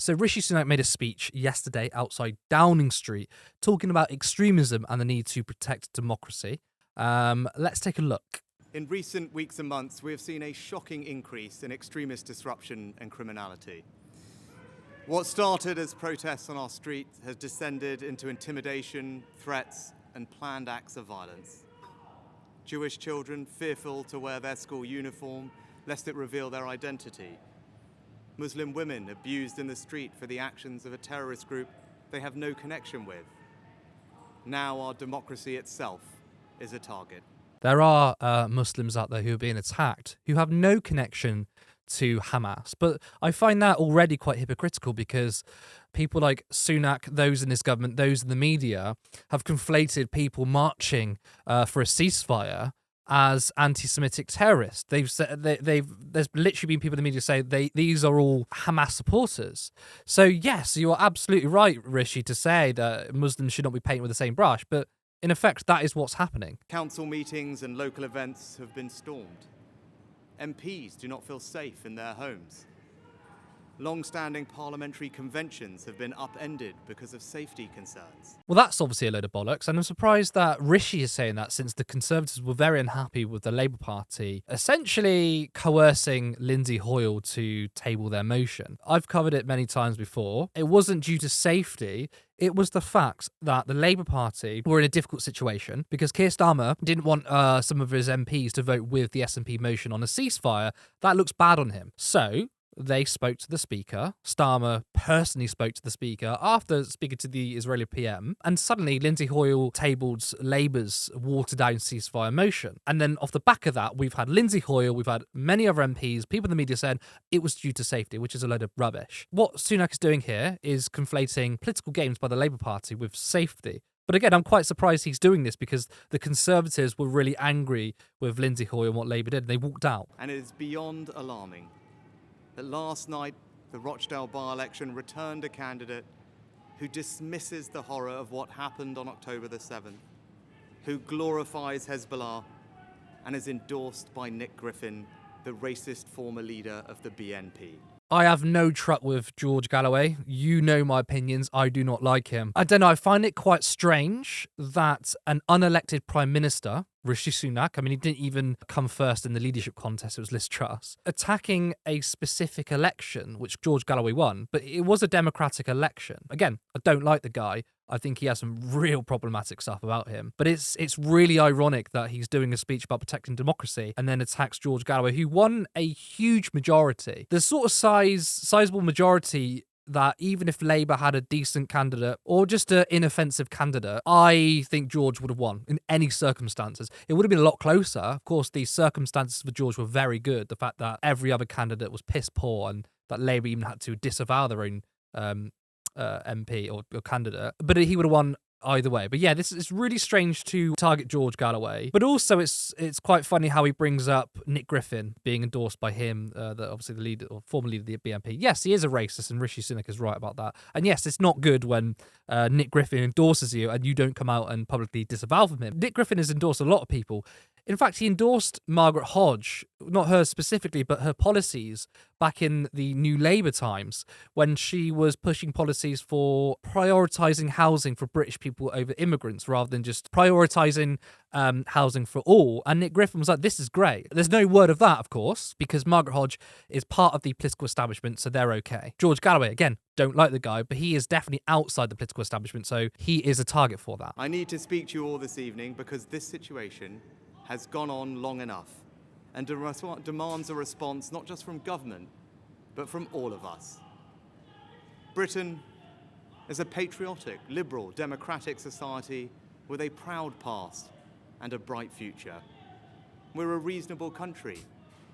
So Rishi Sunak made a speech yesterday outside Downing Street talking about extremism and the need to protect democracy. Let's take a look. In recent weeks and months, we have seen a shocking increase in extremist disruption and criminality. What started as protests on our street has descended into intimidation, threats, and planned acts of violence. Jewish children fearful to wear their school uniform lest it reveal their identity. Muslim women abused in the street for the actions of a terrorist group they have no connection with. Now our democracy itself is a target. There are Muslims out there who are being attacked who have no connection to Hamas. But I find that already quite hypocritical because people like Sunak, those in his government, those in the media, have conflated people marching for a ceasefire as anti-Semitic terrorists. They've said there's literally been people in the media say these are all Hamas supporters. So yes, you are absolutely right, Rishi, to say that Muslims should not be painted with the same brush, but in effect, that is what's happening. Council meetings and local events have been stormed. MPs do not feel safe in their homes. Long-standing parliamentary conventions have been upended because of safety concerns. Well, that's obviously a load of bollocks, and I'm surprised that Rishi is saying that since the Conservatives were very unhappy with the Labour Party essentially coercing Lindsay Hoyle to table their motion. I've covered it many times before. It wasn't due to safety. It was the fact that the Labour Party were in a difficult situation because Keir Starmer didn't want some of his MPs to vote with the SNP motion on a ceasefire. That looks bad on him. So they spoke to the Speaker. Starmer personally spoke to the Speaker after speaking to the Israeli PM. And suddenly Lindsay Hoyle tabled Labour's watered-down ceasefire motion. And then off the back of that, we've had Lindsay Hoyle, we've had many other MPs, people in the media saying it was due to safety, which is a load of rubbish. What Sunak is doing here is conflating political games by the Labour Party with safety. But again, I'm quite surprised he's doing this because the Conservatives were really angry with Lindsay Hoyle and what Labour did. They walked out. And it is beyond alarming that last night the Rochdale by-election returned a candidate who dismisses the horror of what happened on October the 7th, who glorifies Hezbollah and is endorsed by Nick Griffin, the racist former leader of the BNP. I have no truck with George Galloway. You know my opinions. I do not like him. I don't know. I find it quite strange that an unelected Prime Minister, Rishi Sunak, I mean, he didn't even come first in the leadership contest. It was Liz Truss, attacking a specific election, which George Galloway won, but it was a democratic election. Again, I don't like the guy. I think he has some real problematic stuff about him. But it's really ironic that he's doing a speech about protecting democracy and then attacks George Galloway, who won a huge majority. The sort of sizable majority that even if Labour had a decent candidate or just an inoffensive candidate, I think George would have won in any circumstances. It would have been a lot closer. Of course, the circumstances for George were very good. The fact that every other candidate was piss poor and that Labour even had to disavow their own MP or candidate, but he would have won either way. But yeah, this is really strange to target George Galloway, but also it's quite funny how he brings up Nick Griffin being endorsed by him, obviously the leader or former leader of the BNP. Yes, he is a racist, and Rishi Sunak is right about that. And yes, it's not good when Nick Griffin endorses you and you don't come out and publicly disavow from him. Nick Griffin has endorsed a lot of people. In fact, he endorsed Margaret Hodge, not her specifically, but her policies back in the New Labour times when she was pushing policies for prioritising housing for British people over immigrants rather than just prioritising housing for all. And Nick Griffin was like, this is great. There's no word of that, of course, because Margaret Hodge is part of the political establishment, so they're okay. George Galloway, again, don't like the guy, but he is definitely outside the political establishment, so he is a target for that. I need to speak to you all this evening because this situation has gone on long enough and demands a response not just from government, but from all of us. Britain is a patriotic, liberal, democratic society with a proud past and a bright future. We're a reasonable country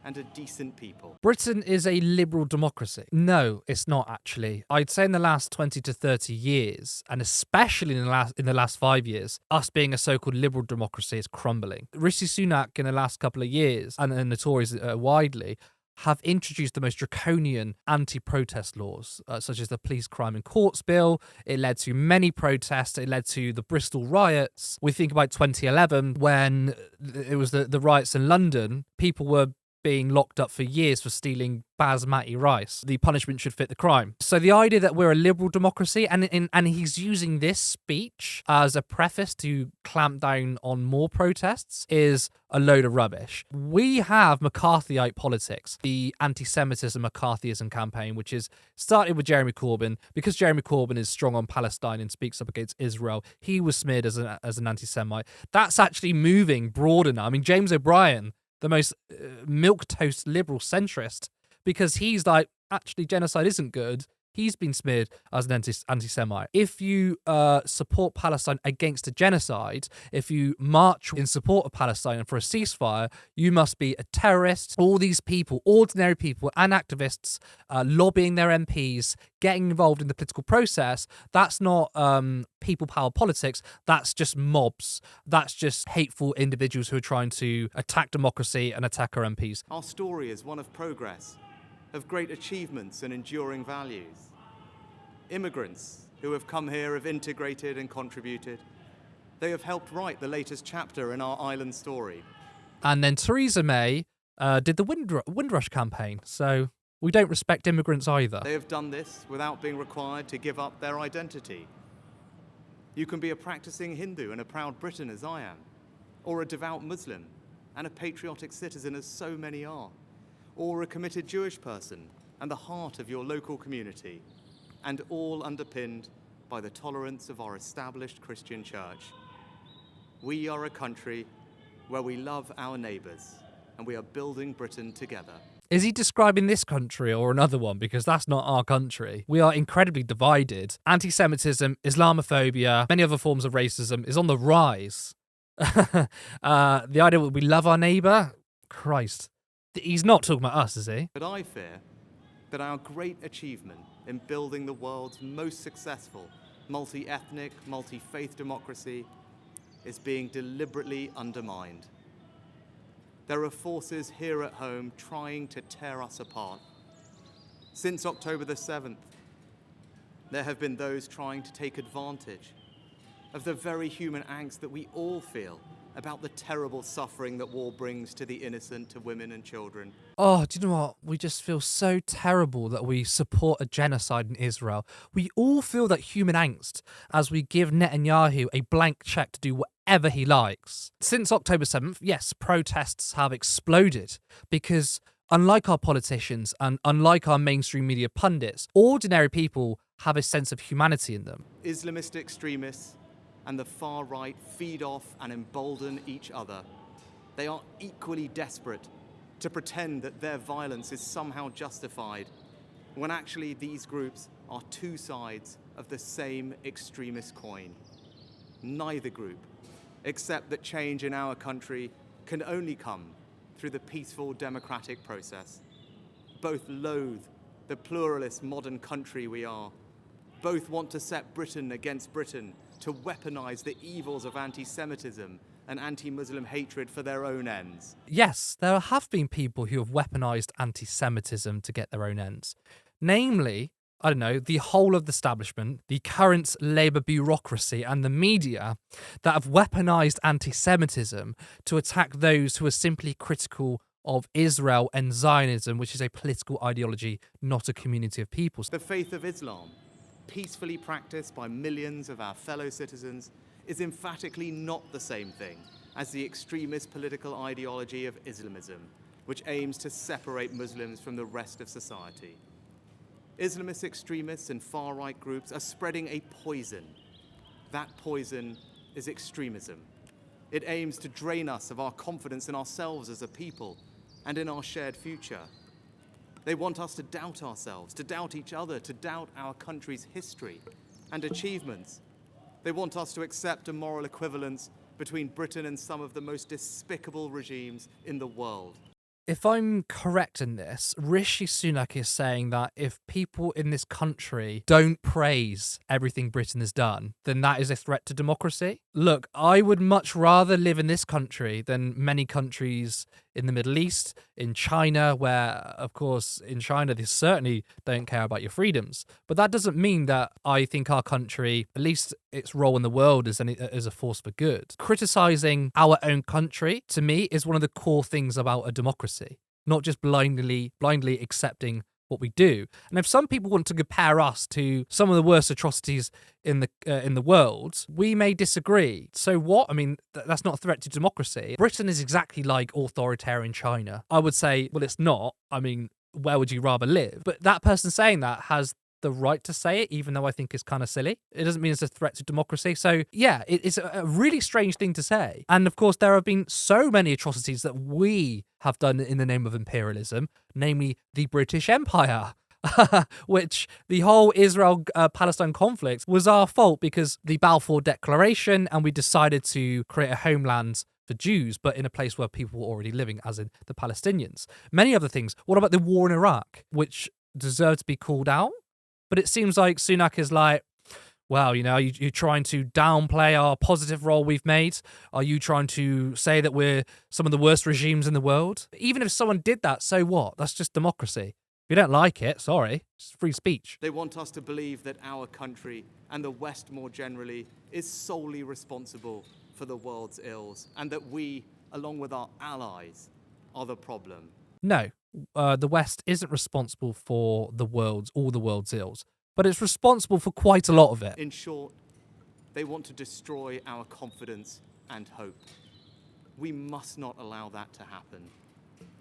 and a decent people. Britain is a liberal democracy. No, it's not actually. I'd say in the last 20 to 30 years, and especially in the last 5 years, us being a so-called liberal democracy is crumbling. Rishi Sunak in the last couple of years, and the Tories widely, have introduced the most draconian anti-protest laws, such as the Police Crime and Courts Bill. It led to many protests. It led to the Bristol riots. We think about 2011 when it was the riots in London. People were being locked up for years for stealing basmati rice. The punishment should fit the crime. So the idea that we're a liberal democracy, and he's using this speech as a preface to clamp down on more protests, is a load of rubbish. We have McCarthyite politics, the anti-Semitism, McCarthyism campaign, which is started with Jeremy Corbyn. Because Jeremy Corbyn is strong on Palestine and speaks up against Israel, he was smeared as an anti-Semite. That's actually moving broader now. I mean, James O'Brien, the most milquetoast liberal centrist, because he's like, actually, genocide isn't good. He's been smeared as an anti-Semite. If you support Palestine against a genocide, if you march in support of Palestine and for a ceasefire, you must be a terrorist. All these people, ordinary people and activists, lobbying their MPs, getting involved in the political process, that's not people power politics. That's just mobs. That's just hateful individuals who are trying to attack democracy and attack our MPs. Our story is one of progress, of great achievements and enduring values. Immigrants who have come here have integrated and contributed. They have helped write the latest chapter in our island story. And then Theresa May did the Windrush campaign, so we don't respect immigrants either. They have done this without being required to give up their identity. You can be a practicing Hindu and a proud Briton as I am, or a devout Muslim and a patriotic citizen as so many are, or a committed Jewish person and the heart of your local community, and all underpinned by the tolerance of our established Christian church. We are a country where we love our neighbours, and we are building Britain together. Is he describing this country or another one? Because that's not our country. We are incredibly divided. Anti-Semitism, Islamophobia, many other forms of racism is on the rise. The idea that we love our neighbour? Christ. He's not talking about us, is he? But I fear that our great achievement in building the world's most successful multi-ethnic, multi-faith democracy is being deliberately undermined. There are forces here at home trying to tear us apart. Since October the 7th, there have been those trying to take advantage of the very human angst that we all feel about the terrible suffering that war brings to the innocent, to women and children. Oh, do you know what? We just feel so terrible that we support a genocide in Israel. We all feel that human angst as we give Netanyahu a blank check to do whatever he likes. Since October 7th, yes, protests have exploded because unlike our politicians and unlike our mainstream media pundits, ordinary people have a sense of humanity in them. Islamist extremists and the far right feed off and embolden each other. They are equally desperate to pretend that their violence is somehow justified, when actually these groups are two sides of the same extremist coin. Neither group, except that change in our country can only come through the peaceful democratic process. Both loathe the pluralist modern country we are. Both want to set Britain against Britain, to weaponize the evils of anti-Semitism and anti-Muslim hatred for their own ends. Yes, there have been people who have weaponized anti-Semitism to get their own ends. Namely, I don't know, the whole of the establishment, the current Labour bureaucracy and the media that have weaponized anti-Semitism to attack those who are simply critical of Israel and Zionism, which is a political ideology, not a community of people. The faith of Islam, peacefully practiced by millions of our fellow citizens, is emphatically not the same thing as the extremist political ideology of Islamism, which aims to separate Muslims from the rest of society. Islamist extremists and far-right groups are spreading a poison. That poison is extremism. It aims to drain us of our confidence in ourselves as a people and in our shared future. They want us to doubt ourselves, to doubt each other, to doubt our country's history and achievements. They want us to accept a moral equivalence between Britain and some of the most despicable regimes in the world. If I'm correct in this, Rishi Sunak is saying that if people in this country don't praise everything Britain has done, then that is a threat to democracy. Look, I would much rather live in this country than many countries in the Middle East, in China, where, of course, in China, they certainly don't care about your freedoms. But that doesn't mean that I think our country, at least its role in the world, is a force for good. Criticising our own country, to me, is one of the core things about a democracy. not just blindly accepting what we do. And if some people want to compare us to some of the worst atrocities in the world, we may disagree. So what? I mean, that's not a threat to democracy. Britain is exactly like authoritarian China. I would say, well, it's not. I mean, where would you rather live? But that person saying that has the right to say it, even though I think it's kind of silly. It doesn't mean it's a threat to democracy. So yeah, it's a really strange thing to say. And of course, there have been so many atrocities that we have done in the name of imperialism, namely the British Empire. Which the whole Israel-Palestine conflict was our fault because the Balfour Declaration, and we decided to create a homeland for Jews, but in a place where people were already living, as in the Palestinians. Many other things. What about the war in Iraq, which deserved to be called out? But it seems like Sunak is like, well, you know, you're trying to downplay our positive role we've made? Are you trying to say that we're some of the worst regimes in the world? Even if someone did that, so what? That's just democracy. If you don't like it, sorry, it's free speech. They want us to believe that our country and the West more generally is solely responsible for the world's ills, and that we, along with our allies, are the problem. No, the West isn't responsible for all the world's ills, but it's responsible for quite a lot of it. In short, they want to destroy our confidence and hope. We must not allow that to happen.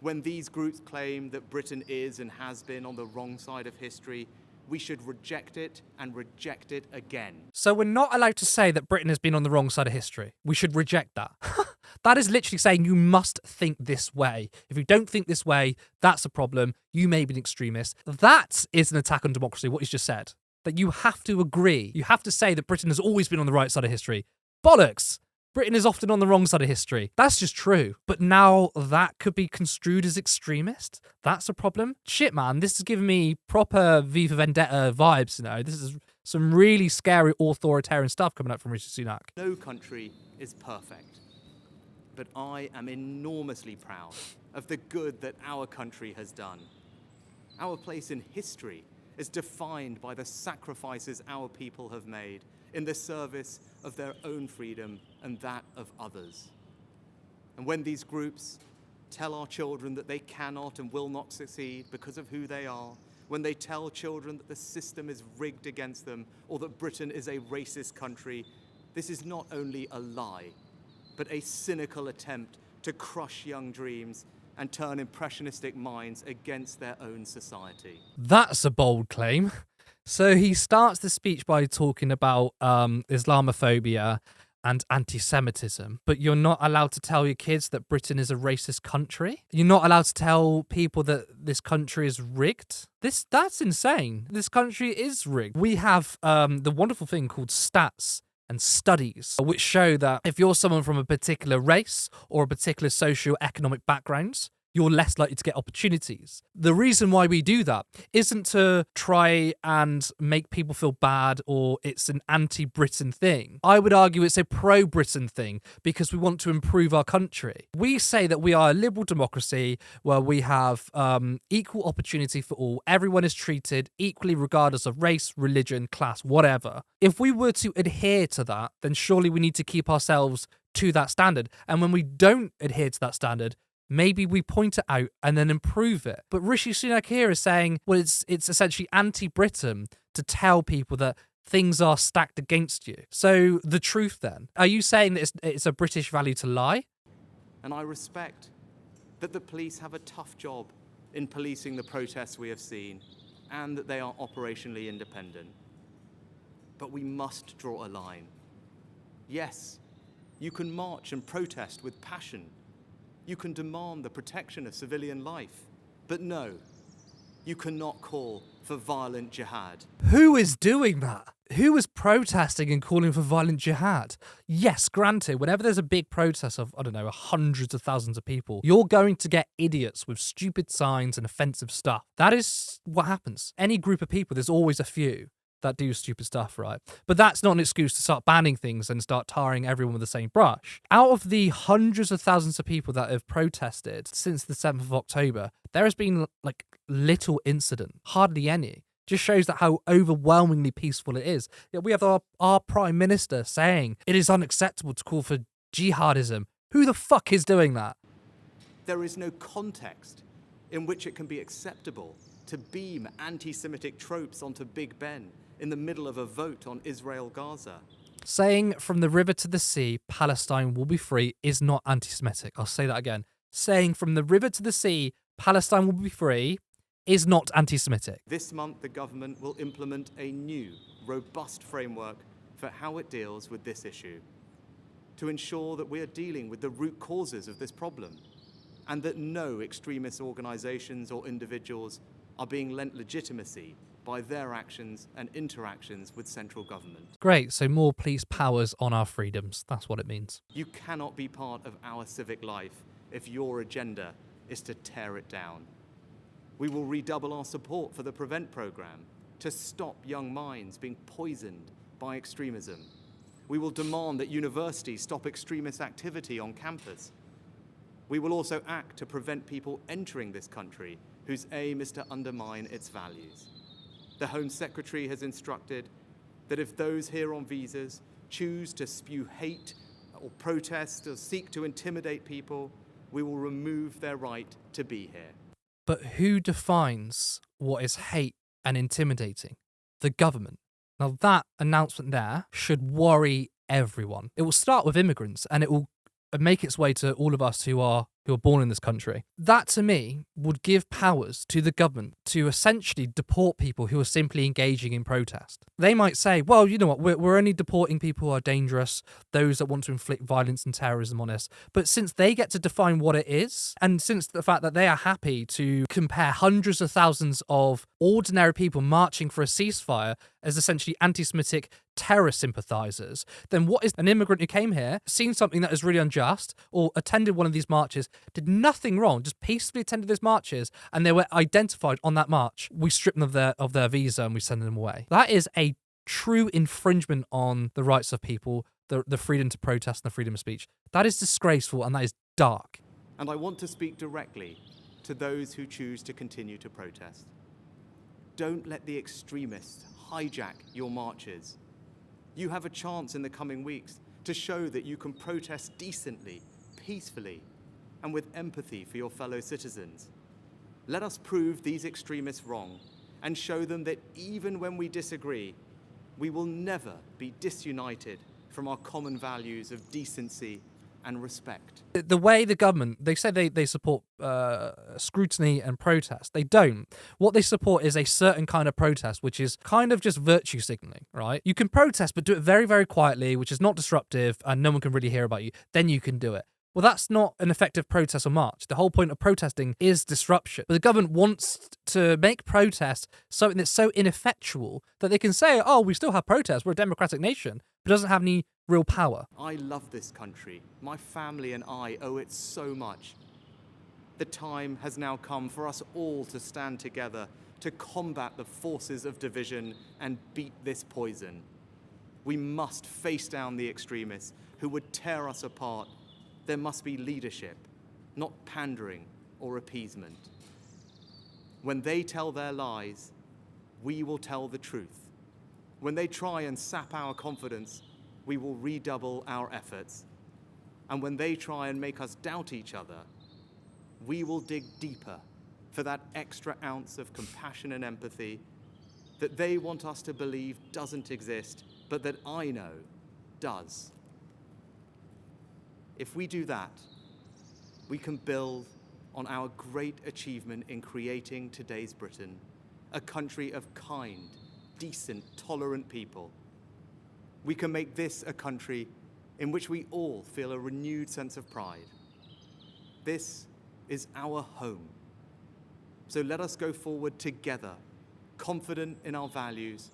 When these groups claim that Britain is and has been on the wrong side of history, we should reject it and reject it again. So we're not allowed to say that Britain has been on the wrong side of history. We should reject that. That is literally saying you must think this way. If you don't think this way, that's a problem. You may be an extremist. That is an attack on democracy, what you just said. That you have to agree. You have to say that Britain has always been on the right side of history. Bollocks! Britain is often on the wrong side of history. That's just true. But now that could be construed as extremist? That's a problem? Shit, man, this is giving me proper V for Vendetta vibes, you know. This is some really scary authoritarian stuff coming up from Rishi Sunak. No country is perfect, but I am enormously proud of the good that our country has done. Our place in history is defined by the sacrifices our people have made in the service of their own freedom and that of others. And when these groups tell our children that they cannot and will not succeed because of who they are, when they tell children that the system is rigged against them or that Britain is a racist country, this is not only a lie, but a cynical attempt to crush young dreams and turn impressionistic minds against their own society. That's a bold claim. So he starts the speech by talking about Islamophobia and anti-Semitism, but you're not allowed to tell your kids that Britain is a racist country? You're not allowed to tell people that this country is rigged? That's insane. This country is rigged. We have the wonderful thing called stats and studies, which show that if you're someone from a particular race or a particular socio-economic background, you're less likely to get opportunities. The reason why we do that isn't to try and make people feel bad or it's an anti-Britain thing. I would argue it's a pro-Britain thing because we want to improve our country. We say that we are a liberal democracy where we have equal opportunity for all. Everyone is treated equally regardless of race, religion, class, whatever. If we were to adhere to that, then surely we need to keep ourselves to that standard. And when we don't adhere to that standard, maybe we point it out and then improve it. But Rishi Sunak here is saying, well, it's essentially anti-Britain to tell people that things are stacked against you. So the truth then, are you saying that it's a British value to lie? And I respect that the police have a tough job in policing the protests we have seen and that they are operationally independent. But we must draw a line. Yes, you can march and protest with passion. You can demand the protection of civilian life. But no, you cannot call for violent jihad. Who is doing that? Who is protesting and calling for violent jihad? Yes, granted, whenever there's a big protest of, I don't know, hundreds of thousands of people, you're going to get idiots with stupid signs and offensive stuff. That is what happens. Any group of people, there's always a few that do stupid stuff, right? But that's not an excuse to start banning things and start tarring everyone with the same brush. Out of the hundreds of thousands of people that have protested since the 7th of October, there has been like little incident, hardly any. Just shows that how overwhelmingly peaceful it is. Yet we have our Prime Minister saying it is unacceptable to call for jihadism. Who the fuck is doing that? There is no context in which it can be acceptable to beam anti-Semitic tropes onto Big Ben in the middle of a vote on Israel-Gaza. Saying from the river to the sea, Palestine will be free is not anti-Semitic. I'll say that again. Saying from the river to the sea, Palestine will be free is not anti-Semitic. This month, the government will implement a new, robust framework for how it deals with this issue, to ensure that we are dealing with the root causes of this problem, and that no extremist organisations or individuals are being lent legitimacy by their actions and interactions with central government. Great, so more police powers on our freedoms. That's what it means. You cannot be part of our civic life if your agenda is to tear it down. We will redouble our support for the Prevent programme to stop young minds being poisoned by extremism. We will demand that universities stop extremist activity on campus. We will also act to prevent people entering this country whose aim is to undermine its values. The Home Secretary has instructed that if those here on visas choose to spew hate or protest or seek to intimidate people, we will remove their right to be here. But who defines what is hate and intimidating? The government. Now that announcement there should worry everyone. It will start with immigrants and it will make its way to all of us who are born in this country. That to me would give powers to the government to essentially deport people who are simply engaging in protest. They might say, well, you know what, we're only deporting people who are dangerous, those that want to inflict violence and terrorism on us. But since they get to define what it is, and since the fact that they are happy to compare hundreds of thousands of ordinary people marching for a ceasefire as essentially anti-Semitic terror sympathisers, then what is an immigrant who came here, seen something that is really unjust, or attended one of these marches, did nothing wrong, just peacefully attended those marches, and they were identified on that march, we strip them of their visa and we send them away. That is a true infringement on the rights of people, the freedom to protest and the freedom of speech. That is disgraceful and that is dark. And I want to speak directly to those who choose to continue to protest. Don't let the extremists hijack your marches. You have a chance in the coming weeks to show that you can protest decently, peacefully, and with empathy for your fellow citizens. Let us prove these extremists wrong and show them that even when we disagree, we will never be disunited from our common values of decency and respect. The way the government, they say they support scrutiny and protest. They don't. What they support is a certain kind of protest, which is kind of just virtue signaling, right? You can protest, but do it very, very quietly, which is not disruptive and no one can really hear about you. Then you can do it. Well, that's not an effective protest or march. The whole point of protesting is disruption. But the government wants to make protest something that's so ineffectual that they can say, oh, we still have protests, we're a democratic nation, but it doesn't have any real power. I love this country. My family and I owe it so much. The time has now come for us all to stand together to combat the forces of division and beat this poison. We must face down the extremists who would tear us apart. There must be leadership, not pandering or appeasement. When they tell their lies, we will tell the truth. When they try and sap our confidence, we will redouble our efforts. And when they try and make us doubt each other, we will dig deeper for that extra ounce of compassion and empathy that they want us to believe doesn't exist, but that I know does. If we do that, we can build on our great achievement in creating today's Britain, a country of kind, decent, tolerant people. We can make this a country in which we all feel a renewed sense of pride. This is our home. So let us go forward together, confident in our values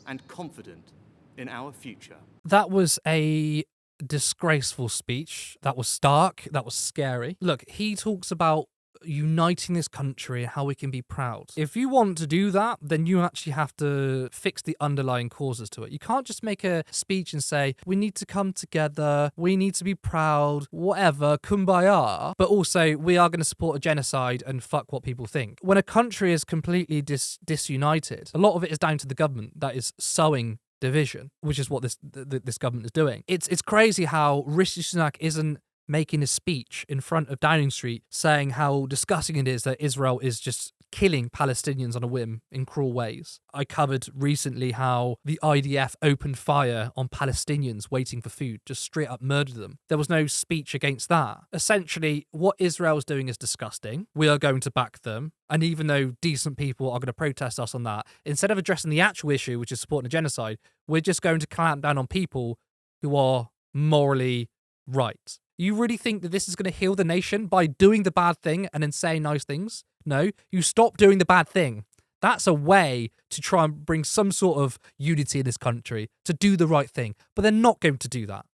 and confident in our future. That was a disgraceful speech. That was stark. That was scary. Look, he talks about uniting this country and how we can be proud. If you want to do that, then you actually have to fix the underlying causes to it. You can't just make a speech and say, we need to come together, we need to be proud, whatever, kumbaya, but also we are going to support a genocide and fuck what people think. When a country is completely disunited, a lot of it is down to the government that is sowing division, which is what this government is doing. It's crazy how Rishi Sunak isn't making a speech in front of Downing Street saying how disgusting it is that Israel is just killing Palestinians on a whim in cruel ways. I covered recently how the IDF opened fire on Palestinians waiting for food, just straight up murdered them. There was no speech against that. Essentially, what Israel's doing is disgusting. We are going to back them. And even though decent people are going to protest us on that, instead of addressing the actual issue, which is supporting a genocide, we're just going to clamp down on people who are morally right. You really think that this is going to heal the nation by doing the bad thing and then saying nice things? No, you stop doing the bad thing. That's a way to try and bring some sort of unity in this country, to do the right thing. But they're not going to do that.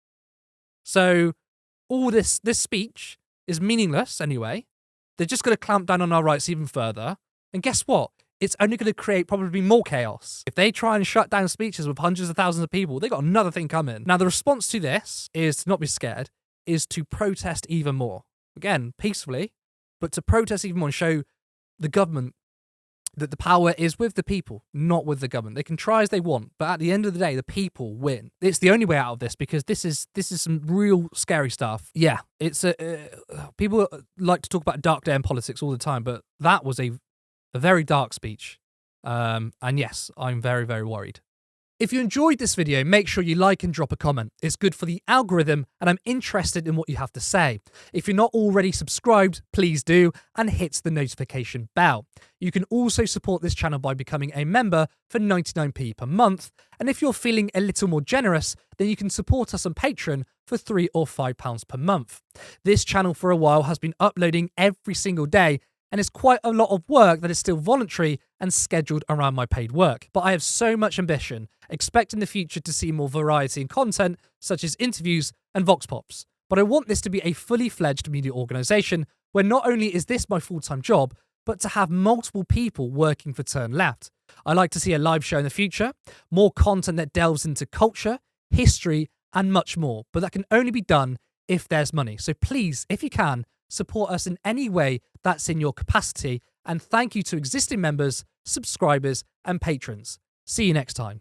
So all this speech is meaningless anyway. They're just going to clamp down on our rights even further. And guess what? It's only going to create probably more chaos. If they try and shut down speeches with hundreds of thousands of people, they got another thing coming. Now, the response to this is to not be scared, is to protest even more. Again, peacefully, but to protest even more and show the government that the power is with the people, not with the government. They can try as they want, but at the end of the day, the people win. It's the only way out of this, because this is some real scary stuff. Yeah, it's people like to talk about a dark day in politics all the time, but that was a very dark speech. And yes, I'm very, very worried. If you enjoyed this video, make sure you like and drop a comment. It's good for the algorithm, and I'm interested in what you have to say. If you're not already subscribed, please do, and hit the notification bell. You can also support this channel by becoming a member for 99p per month, and if you're feeling a little more generous, then you can support us on Patreon for £3 or £5 per month. This channel for a while has been uploading every single day, and it's quite a lot of work that is still voluntary and scheduled around my paid work. But I have so much ambition, expect in the future to see more variety in content, such as interviews and Vox Pops. But I want this to be a fully fledged media organisation where not only is this my full-time job, but to have multiple people working for Turn Left. I like to see a live show in the future, more content that delves into culture, history, and much more. But that can only be done if there's money. So please, if you can, support us in any way that's in your capacity. And thank you to existing members, subscribers, and patrons. See you next time.